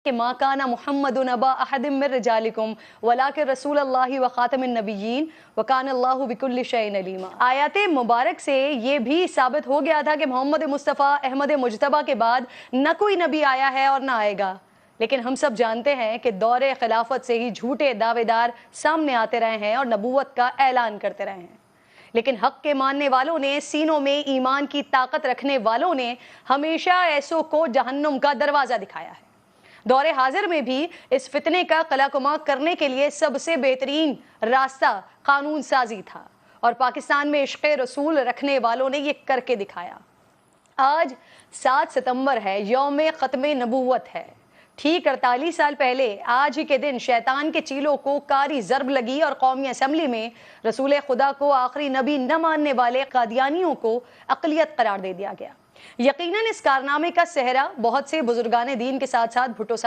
کہ ما کان محمد ابا احد من رجالکم ولکن رسول اللہ و خاتم النبیین وکان اللہ بکل شیء علیما۔ آیات مبارک سے یہ بھی ثابت ہو گیا تھا کہ محمد مصطفیٰ احمد مجتبیٰ کے بعد نہ کوئی نبی آیا ہے اور نہ آئے گا، لیکن ہم سب جانتے ہیں کہ دور خلافت سے ہی جھوٹے دعوے دار سامنے آتے رہے ہیں اور نبوت کا اعلان کرتے رہے ہیں، لیکن حق کے ماننے والوں نے، سینوں میں ایمان کی طاقت رکھنے والوں نے ہمیشہ ایسوں کو جہنم کا دروازہ دکھایا ہے۔ دور حاضر میں بھی اس فتنے کا قلع کما کرنے کے لیے سب سے بہترین راستہ قانون سازی تھا، اور پاکستان میں عشق رسول رکھنے والوں نے یہ کر کے دکھایا۔ آج 7 ستمبر ہے، یوم ختم نبوت ہے۔ ٹھیک 48 سال پہلے آج ہی کے دن شیطان کے چیلوں کو کاری ضرب لگی اور قومی اسمبلی میں رسول خدا کو آخری نبی نہ ماننے والے قادیانیوں کو اقلیت قرار دے دیا گیا۔ یقیناً اس کارنامے کا سہرا بہت سے بزرگان دین کے ساتھ ساتھ بھٹو صاحب